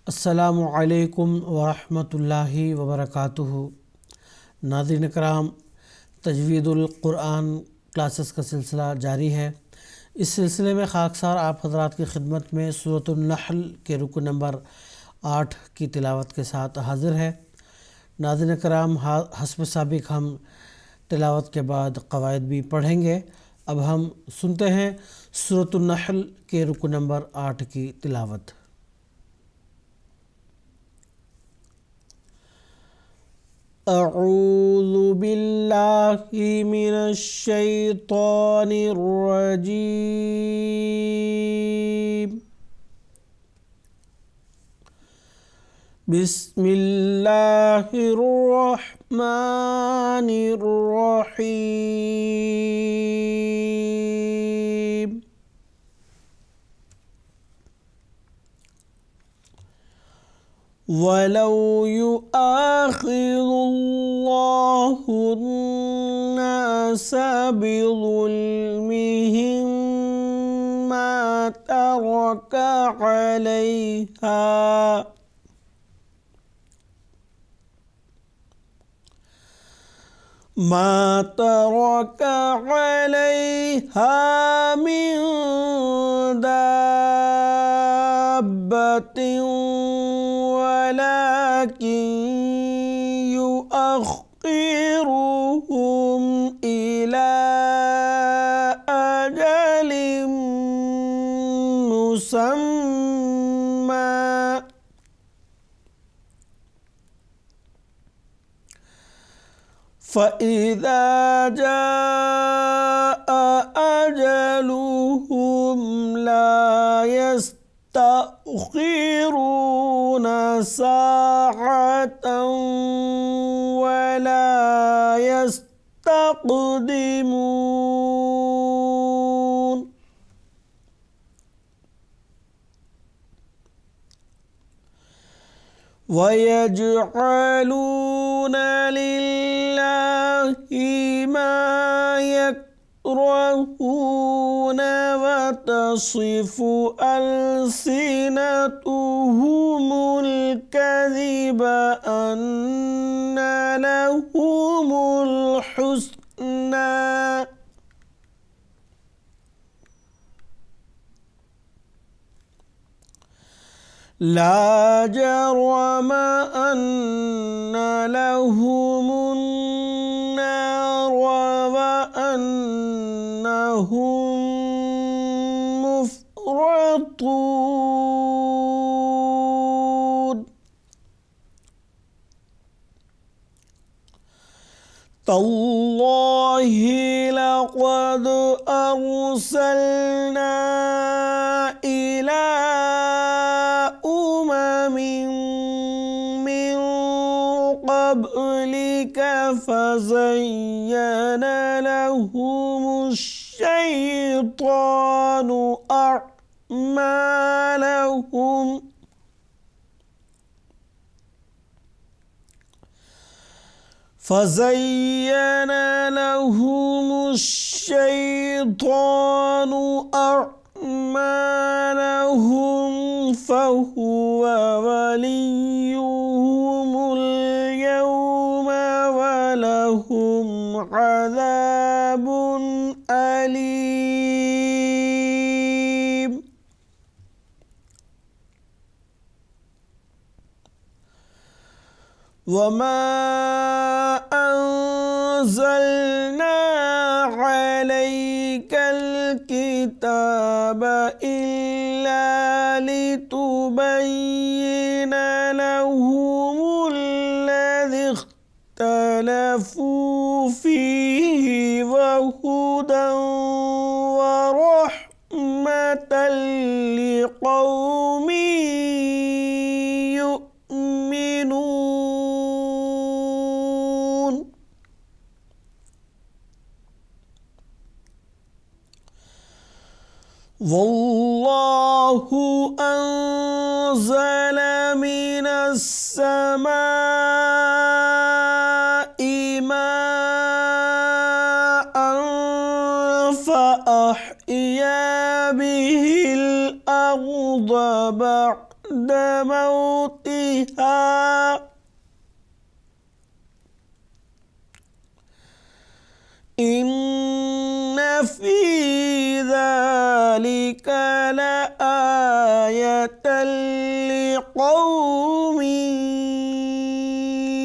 السلام علیکم ورحمۃ اللہ وبرکاتہ۔ ناظرین کرام، تجوید القرآن کلاسز کا سلسلہ جاری ہے۔ اس سلسلے میں خاکسار آپ حضرات کی خدمت میں سورۃ النحل کے رکو نمبر 8 کی تلاوت کے ساتھ حاضر ہے۔ ناظرین کرام، حسب سابق ہم تلاوت کے بعد قواعد بھی پڑھیں گے۔ اب ہم سنتے ہیں سورۃ النحل کے رکو نمبر 8 کی تلاوت۔ اعوذ باللہ من الشیطان الرجیم، بسم اللہ الرحمن الرحیم۔ وَلَوْ يُؤَاخِذُ اللَّهُ النَّاسَ بِظُلْمِهِمْ مَا تَرَكَ عَلَيْهَا مِن دَابَّةٍ ولكن يؤخرهم إلى أجل مسمى فإذا جاء أجلهم لا يستأخرون ساعة ولا يستقدمون۔ وَيَجْعَلُونَ لِلَّهِ مَا يَكْرَهُونَ وَتَصِفُ أَلْسِنَتُهُمُ الْكَذِبَ أَنَّ لَهُمُ الْحُسْنَى لا جرم أن لهم النار وأنهم مفرطون۔ تالله لقد أرسلنا إلى من قبلك فزين لهم الشيطان أعمالهم فهو وليهم اليوم ولهم عذاب أليم۔ وما أنزلنا عليك الكتاب إلا لتبين لهم الذي اختلفوا فيه وهدى ورحمة لقوم يؤمنون۔ والله أنزل من السماء ماء فأحيا به الأرض بعد بعد موتها إن في ذلك لآية لقوم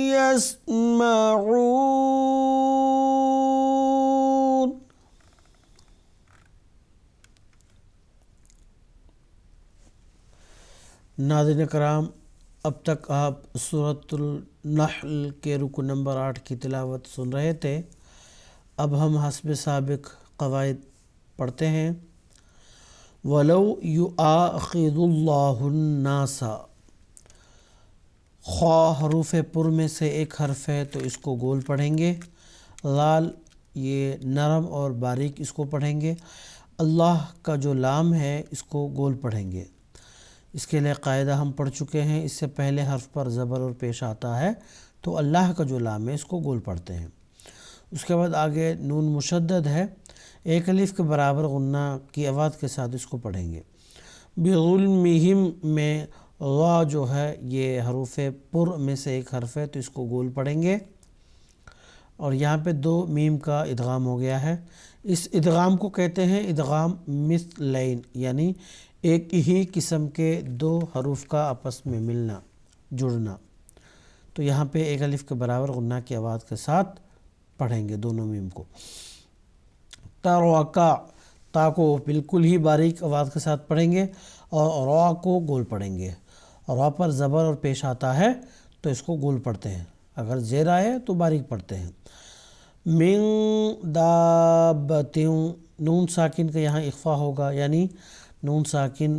يسمعون۔ ناظرین کرام، اب تک آپ سورۃ النحل کے رکو نمبر 8 کی تلاوت سن رہے تھے۔ اب ہم حسب سابق قواعد پڑھتے ہیں۔ وَلَوْ يُؤَاخِذُ اللَّهُ النَّاسَ، خواہ حروف پر میں سے ایک حرف ہے تو اس کو گول پڑھیں گے۔ لال یہ نرم اور باریک اس کو پڑھیں گے۔ اللہ کا جو لام ہے اس کو گول پڑھیں گے۔ اس کے لیے قاعدہ ہم پڑھ چکے ہیں، اس سے پہلے حرف پر زبر اور پیش آتا ہے تو اللہ کا جو لام ہے اس کو گول پڑھتے ہیں۔ اس کے بعد آگے نون مشدد ہے، ایک الف کے برابر غنہ کی آواز کے ساتھ اس کو پڑھیں گے۔ بِظُلْمِهِمْ میں غا جو ہے یہ حروف پر میں سے ایک حرف ہے تو اس کو گول پڑھیں گے، اور یہاں پہ 2 میم کا ادغام ہو گیا ہے۔ اس ادغام کو کہتے ہیں ادغام مثلین، یعنی ایک ہی قسم کے 2 حروف کا آپس میں ملنا، جڑنا۔ تو یہاں پہ ایک الف کے برابر غنہ کی آواز کے ساتھ پڑھیں گے دونوں میم کو۔ تَرَوَکَا، تا کو بالکل ہی باریک آواز کے ساتھ پڑھیں گے، اور را کو گول پڑھیں گے۔ را پر زبر اور پیش آتا ہے تو اس کو گول پڑھتے ہیں، اگر زیر آئے تو باریک پڑھتے ہیں۔ من دابۃ، نون ساکن کا یہاں اخفا ہوگا، یعنی نون ساکن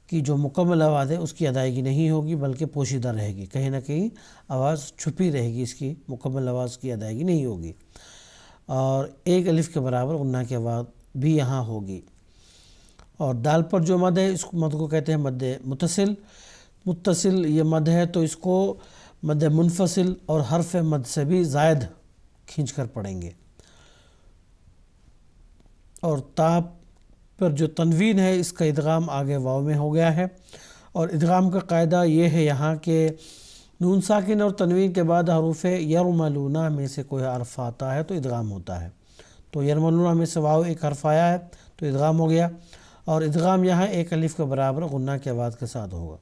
کی جو مکمل آواز ہے اس کی ادائیگی نہیں ہوگی بلکہ پوشیدہ رہے گی، کہیں نہ کہیں آواز چھپی رہے گی، اس کی مکمل آواز کی ادائیگی نہیں ہوگی۔ اور ایک الف کے برابر غنہ کی آواز بھی یہاں ہوگی۔ اور دال پر جو مد ہے اس مد کو کہتے ہیں مد متصل۔ متصل یہ مد ہے تو اس کو مد منفصل اور حرف مد سے بھی زائد کھینچ کر پڑھیں گے۔ اور تا پر جو تنوین ہے اس کا ادغام آگے واو میں ہو گیا ہے، اور ادغام کا قاعدہ یہ ہے یہاں کہ نون ساکن اور تنوین کے بعد حروف یرملون میں سے کوئی حرف آتا ہے تو ادغام ہوتا ہے۔ تو یرملون میں سے واو ایک حرف آیا ہے تو ادغام ہو گیا، اور ادغام یہاں ایک الف کے برابر غنہ کی آواز کے ساتھ ہوگا۔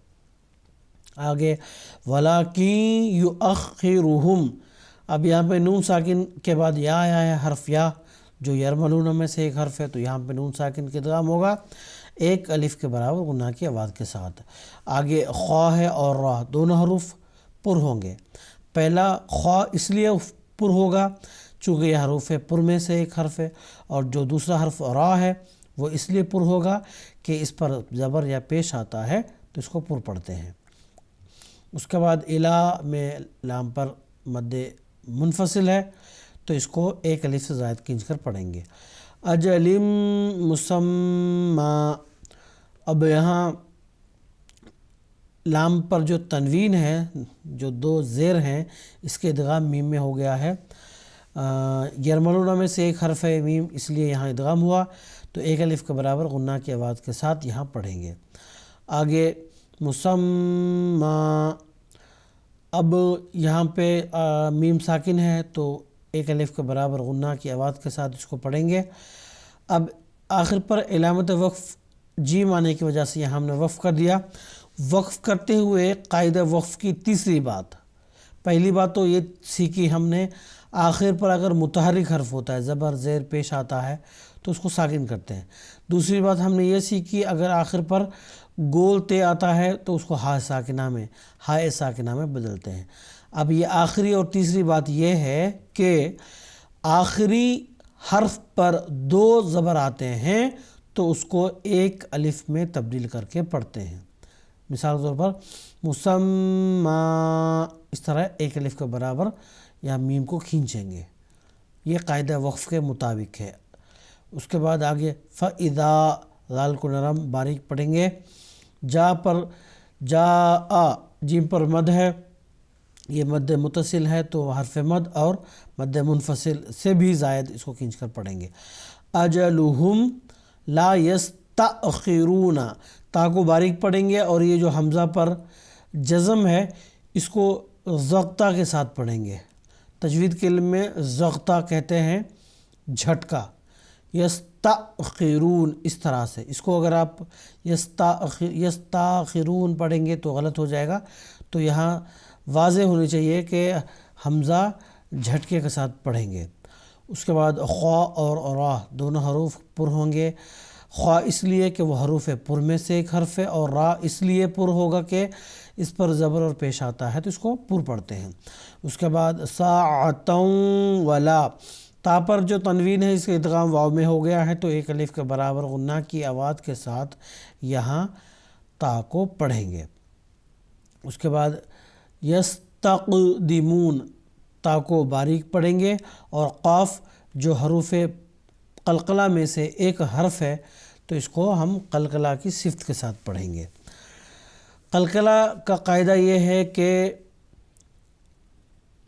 آگے وَلَٰكِن يُؤَخِّرُهُمْ، اب یہاں پہ نون ساکن کے بعد یا آیا ہے حرف یا، جو یرملون میں سے ایک حرف ہے تو یہاں پہ نون ساکن کا ادغام ہوگا ایک الف کے برابر غنہ کی آواز کے ساتھ۔ آگے خواہ ہے اور را، دونوں حروف پر ہوں گے۔ پہلا خواہ اس لیے پر ہوگا چونکہ یہ حروف پر میں سے ایک حرف ہے، اور جو دوسرا حرف را ہے وہ اس لیے پر ہوگا کہ اس پر زبر یا پیش آتا ہے تو اس کو پر پڑھتے ہیں۔ اس کے بعد الا میں لام پر مد منفصل ہے تو اس کو ایک الف سے زائد کھینچ کر پڑھیں گے۔ اجل مسمی، اب یہاں لام پر جو تنوین ہے، جو 2 زیر ہیں، اس کے ادغام میم میں ہو گیا ہے۔ یرملون میں سے ایک حرف ہے میم، اس لیے یہاں ادغام ہوا تو ایک الف کے برابر غنہ کی آواز کے ساتھ یہاں پڑھیں گے۔ آگے مسمی، اب یہاں پہ میم ساکن ہے تو ایک الف کے برابر غنہ کی آواز کے ساتھ اس کو پڑھیں گے۔ اب آخر پر علامت وقف جیم آنے کی وجہ سے یہاں ہم نے وقف کر دیا۔ وقف کرتے ہوئے قاعدہ وقف کی تیسری بات، پہلی بات تو یہ سیکھی ہم نے، آخر پر اگر متحرک حرف ہوتا ہے، زبر زیر پیش آتا ہے تو اس کو ساکن کرتے ہیں۔ دوسری بات ہم نے یہ سیکھی اگر آخر پر گول تے آتا ہے تو اس کو ہائے ساکنہ میں بدلتے ہیں۔ اب یہ آخری اور تیسری بات یہ ہے کہ آخری حرف پر 2 زبر آتے ہیں تو اس کو ایک الف میں تبدیل کر کے پڑھتے ہیں۔ مثال کے طور پر مسمی، اس طرح ایک الف کے برابر یا میم کو کھینچیں گے، یہ قاعدہ وقف کے مطابق ہے۔ اس کے بعد آگے فَإِذَا، ذال کو نرم باریک پڑھیں گے۔ جا پر جیم پر مد ہے، یہ مد متصل ہے تو حرف مد اور مد منفصل سے بھی زائد اس کو کھینچ کر پڑھیں گے۔ اجلہم لا یستأخرون، تا کو باریک پڑھیں گے، اور یہ جو حمزہ پر جزم ہے اس کو ضغطہ کے ساتھ پڑھیں گے۔ تجوید کے علم میں ضغطہ کہتے ہیں جھٹکا۔ یستأخرون اس طرح سے، اس کو اگر آپ یستاخرون پڑھیں گے تو غلط ہو جائے گا، تو یہاں واضح ہونی چاہیے کہ حمزہ جھٹکے کے ساتھ پڑھیں گے۔ اس کے بعد خوا اور را دونوں حروف پر ہوں گے۔ خوا اس لیے کہ وہ حروف پر میں سے ایک حرف ہے، اور را اس لیے پر ہوگا کہ اس پر زبر اور پیش آتا ہے تو اس کو پر پڑھتے ہیں۔ اس کے بعد ساعتوں ولا، تا پر جو تنوین ہے اس کا ادغام واو میں ہو گیا ہے تو ایک الف کے برابر غنہ کی آواز کے ساتھ یہاں تا کو پڑھیں گے۔ اس کے بعد یستقدمون، تا کو باریک پڑھیں گے، اور قاف جو حروف قلقلہ میں سے ایک حرف ہے تو اس کو ہم قلقلہ کی صفت کے ساتھ پڑھیں گے۔ قلقلہ کا قاعدہ یہ ہے کہ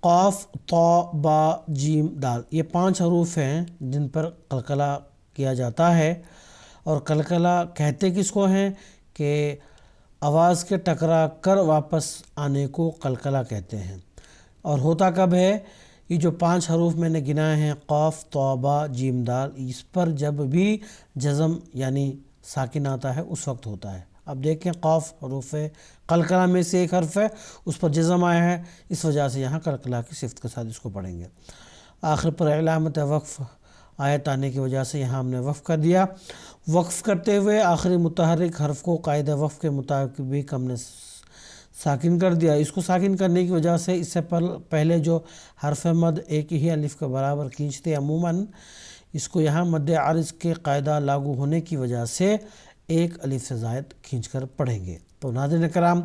قاف، طا، با، جیم، دال یہ 5 حروف ہیں جن پر قلقلہ کیا جاتا ہے، اور قلقلہ کہتے کس کو ہیں کہ آواز کے ٹکرا کر واپس آنے کو قلقلہ کہتے ہیں۔ اور ہوتا کب ہے؟ یہ جو 5 حروف میں نے گنائے ہیں قاف، طا، با، جیم، دال، اس پر جب بھی جزم یعنی ساکن آتا ہے اس وقت ہوتا ہے۔ اب دیکھیں قاف حروف قلقلہ میں سے ایک حرف ہے، اس پر جزم آیا ہے، اس وجہ سے یہاں قلقلہ کی صفت کے ساتھ اس کو پڑھیں گے۔ آخر پر علامت وقف آیت آنے کی وجہ سے یہاں ہم نے وقف کر دیا۔ وقف کرتے ہوئے آخری متحرک حرف کو قاعدہ وقف کے مطابق ہم نے ساکن کر دیا۔ اس کو ساکن کرنے کی وجہ سے اس سے پہلے جو حرف مد ایک ہی الف کے برابر کھینچتے عموماً، اس کو یہاں مد عارض کے قاعدہ لاگو ہونے کی وجہ سے ایک الف سے زائد کھینچ کر پڑھیں گے۔ تو ناظرین کرام،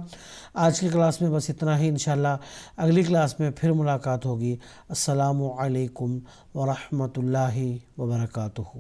آج کی کلاس میں بس اتنا ہی، انشاءاللہ اگلی کلاس میں پھر ملاقات ہوگی۔ السلام علیکم ورحمۃ اللہ وبرکاتہ۔